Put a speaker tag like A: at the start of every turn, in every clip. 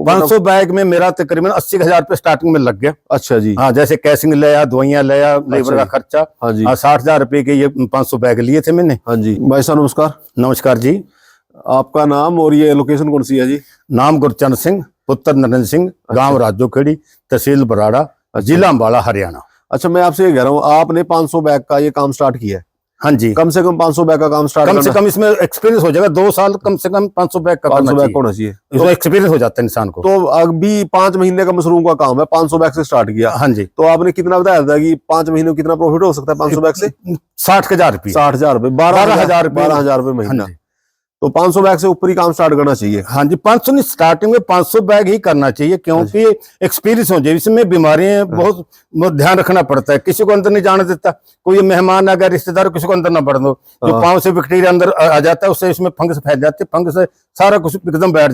A: 500 bag में मेरा तकरीबन 80,000 रुपये स्टार्टिंग में लग गया।
B: अच्छा जी।
A: हाँ, जैसे कैशिंग लिया, दवाइयाँ लिया, लेबर का खर्चा।
B: हाँ जी।
A: 60,000 रुपये के ये 500 बैग लिए थे मैंने।
B: हाँ जी। भाई साहब नमस्कार।
A: नमस्कार जी।
B: आपका नाम और ये लोकेशन कौन सी है जी?
A: नाम गुरचरण सिंह, पुत्र नरेंद्र सिंह, गांव राजोखेड़ी, तहसील बराड़ा, जिला अम्बाला, हरियाणा।
B: अच्छा, मैं आपसे ये कह रहा हूँ, आपने 500 बैग का ये काम स्टार्ट किया है?
A: हाँ जी।
B: कम से कम 500 बैग का काम स्टार्ट
A: कम से कम इसमें एक्सपीरियंस हो जाएगा, 2 साल कम से कम 500 बैग का
B: 500 बैग होना चाहिए,
A: इसमें एक्सपीरियंस हो जाता है इंसान को।
B: तो अभी 5 महीने का मशरूम का काम है, 500 बैग से स्टार्ट किया।
A: हाँ जी।
B: तो आपने कितना बताया था कि 5 महीने में कितना प्रॉफिट हो सकता है 500 बैग से?
A: 60,000 रुपये।
B: 60,000 रुपये, 12,000 रुपये, 12,000 रुपये महीना। तो 500 बैग से ऊपर ही काम स्टार्ट करना चाहिए।
A: हाँ जी, 500 नहीं, स्टार्टिंग में 500 बैग ही करना चाहिए, क्योंकि एक्सपीरियंस हो जाए। इसमें बीमारियां बहुत ध्यान रखना पड़ता है, किसी को अंदर नहीं जाने देता। कोई मेहमान अगर रिश्तेदार, किसी को अंदर ना बढ़ दो, जो पाँव से बैक्टीरिया अंदर आ जाता है, उससे इसमें फंगस फैल जाती है, फंगस से सारा कुछ एकदम बैठ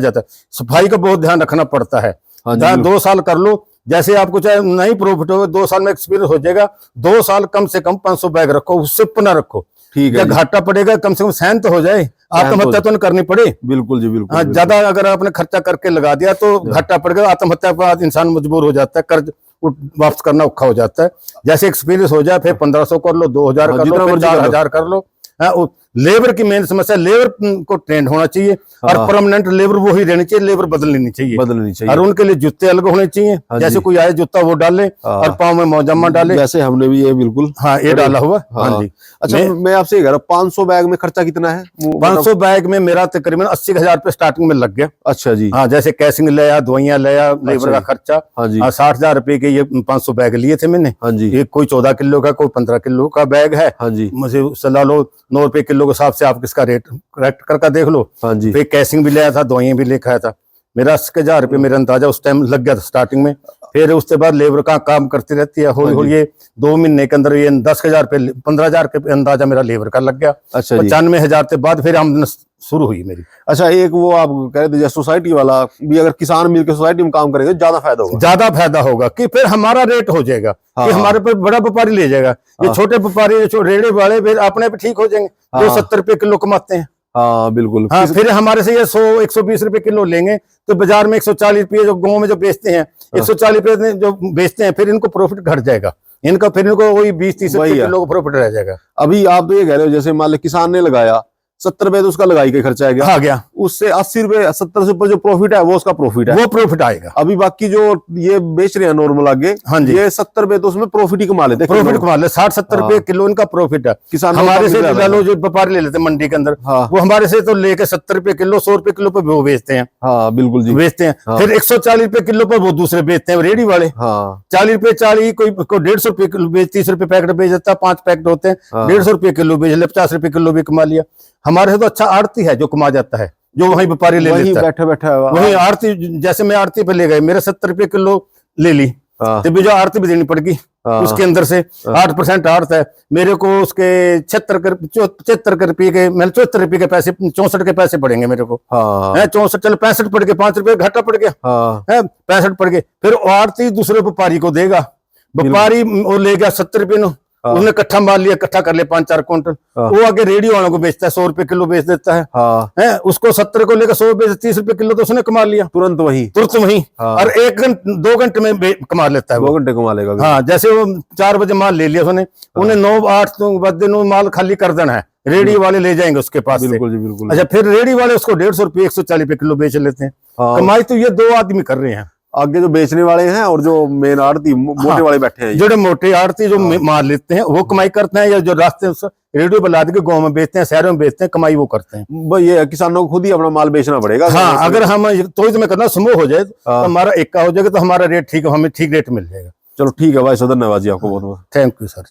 A: जाता है। सफाई का बहुत ध्यान रखना पड़ता है। 2 साल कर लो, जैसे आपको चाहे नहीं प्रॉफिट हो, 2 साल में एक्सपीरियंस हो जाएगा। 2 साल कम से कम 500 बैग रखो, उससे पुनः रखो। ठीक है, घाटा पड़ेगा, कम से कम सहन तो हो जाए, आत्महत्या तो नहीं करनी पड़े।
B: बिल्कुल जी, बिल्कुल।
A: हाँ, ज्यादा अगर आपने खर्चा करके लगा दिया तो घाटा पड़ गया, आत्महत्या के बाद इंसान मजबूर हो जाता है, कर्ज वापस करना औखा हो जाता है। जैसे एक्सपीरियंस हो जाए, फिर 1500 कर लो, 2000 कर लो, 4000 कर लो। लेबर की मेन समस्या, लेबर को ट्रेंड होना चाहिए और परमानेंट लेबर वो ही रहनी चाहिए, लेबर बदलनी चाहिए और उनके लिए जूते अलग होने चाहिए। जैसे कोई आए जूता वो डाले और पाँव में मौजमा डाले,
B: जैसे हमने भी ये बिल्कुल
A: ये डाला हुआ। हाँ जी।
B: अच्छा, मैं आपसे ये कह रहा हूँ, 500 बैग में खर्चा कितना है?
A: 500 बैग में मेरा तकरीबन 80,000 रुपये स्टार्टिंग में लग गया।
B: अच्छा जी।
A: हाँ, जैसे कैशिंग लिया, दवाइयाँ लिया, लेबर का खर्चा।
B: हाँ जी।
A: 60,000 रुपये के ये 500 बैग लिए थे मैंने।
B: हाँ जी।
A: ये कोई 14 किलो का, कोई 15 किलो का बैग है।
B: हाँ जी।
A: मुझे सलाह लो, 9 रुपए किलो के हिसाब से आप इसका रेट करेक्ट करके देख लो।
B: हाँ जी।
A: फिर कैशिंग भी लिया था, दवाइयाँ भी लेकर आया था। मेरा 80,000 रुपये मेरा अंदाजा उस टाइम लग गया था स्टार्टिंग में। फिर उसके बाद लेबर का काम करती रहती है, हौली हौली ये 2 महीने के अंदर ये 10,000 रुपये, 15,000 के अंदाजा मेरा लेबर का लग गया।
B: अच्छा,
A: 95,000 के बाद फिर आमदनी शुरू हुई मेरी।
B: अच्छा, एक वो आप कह रहे थे सोसाइटी वाला भी, अगर किसान मिलकर सोसाइटी में काम करेंगे ज्यादा फायदा होगा कि फिर हमारा रेट हो जाएगा। कि हमारे पर बड़ा व्यापारी ले जाएगा। ये छोटे व्यापारी, जो रेड़े वाले, फिर अपने पे ठीक हो जाएंगे, जो 70 रुपए किलो कमाते हैं। हाँ बिल्कुल।
A: हाँ, फिर हमारे से ये 100-120 रुपए किलो लेंगे, तो बाजार में 140 रुपये जो गाँव में जो बेचते हैं, 140 रुपये जो बेचते हैं, फिर इनको प्रॉफिट घट जाएगा इनका, फिर इनको वही 20-30 रुपए किलो का प्रॉफिट रह जाएगा।
B: अभी आप तो ये कह रहे हो, जैसे मान लो किसान ने लगाया 70 रुपए, तो उसका लगाई का खर्चा आ गया, उससे 80 रुपए, 70 से ऊपर जो प्रॉफिट है वो उसका प्रॉफिट है, वो प्रॉफिट आएगा। अभी बाकी जो ये बेच रहे हैं नॉर्मल आगे, हाँ जी, ये 70 रुपए तो उसमें प्रॉफिट ही कमा लेते हैं, प्रॉफिट कमा लेते, 60-70 रुपए किलो इनका प्रॉफिट है। किसान हमारे से लो, जो व्यापारी ले लेते हैं मंडी के अंदर, वो हमारे से तो लेके 70 रुपए किलो, 100 रुपए किलो पे वो बेचते हैं। हाँ बिल्कुल जी, बेचते हैं। फिर 140 रुपए किलो पर वो दूसरे बेचते हैं, रेडी वाले। 40 रुपए 40, कोई 150 रुपए किलो बेच, 30 रुपए पैकेट बेच देता है, 5 पैकेट होते हैं, 150 रुपए किलो बेच ले, 50 रुपए किलो भी कमा लिया। हमारे से तो अच्छा आड़ती है जो कमा जाता है, जो वही व्यापारी ले लेता है, बैठा वही आड़ती। जैसे मैं आड़ती पे ले गए, मेरे 70 रुपए किलो ले ली, तो भी जो आड़ती भी देनी पड़ेगी, उसके अंदर से 8% आड़त है मेरे को, उसके 75 रुपये के, मैंने 74 रुपये के पैसे, 64 के पैसे पड़ेंगे मेरे को। 64, चलो 65 पड़ गए, 5 रुपए घाटा पड़ गया, 65 पड़ गए। फिर आड़ती दूसरे व्यापारी को देगा, व्यापारी वो ले गया 70 रुपये, उसने इकट्ठा माल लिया, इकट्ठा कर लिया 5-4 क्विंटल, वो आगे रेडियो वालों को बेचता है, 100 रुपए किलो बेच देता है। उसको 70 को लेकर 100 बेच, 30 रुपए किलो तो उसने कमा लिया तुरंत वही। और 2 घंटे में कमा लेता है, 2 घंटे कमा लेगा। हाँ, जैसे वो 4 बजे माल ले लिया उसने, उन्हें 9-8 बजे माल खाली कर देना है, रेडी वाले ले जाएंगे उसके पास। बिल्कुल जी, बिल्कुल। अच्छा, फिर रेडी वाले उसको 150 रुपये, 140 रुपए किलो बेच लेते हैं। कमाई तो ये 2 आदमी कर रहे हैं, आगे जो बेचने वाले हैं और जो मेन आड़ती मोटे वाले बैठे हैं, जो मोटे आड़ती जो माल लेते हैं वो कमाई करते हैं, या जो रास्ते रेडियो बना के गाँव में बेचते हैं, शहरों में बेचते हैं, कमाई वो करते हैं। भाई ये किसानों को खुद ही अपना माल बेचना पड़ेगा। हाँ, अगर हम तो मैं करना समूह हो जाए तो हमारा एक का हो जाएगा, तो हमारा रेट ठीक है, हमें ठीक रेट मिल जाएगा। चलो ठीक है भाई, धन्यवाद जी आपको बहुत बहुत। Thank you sir.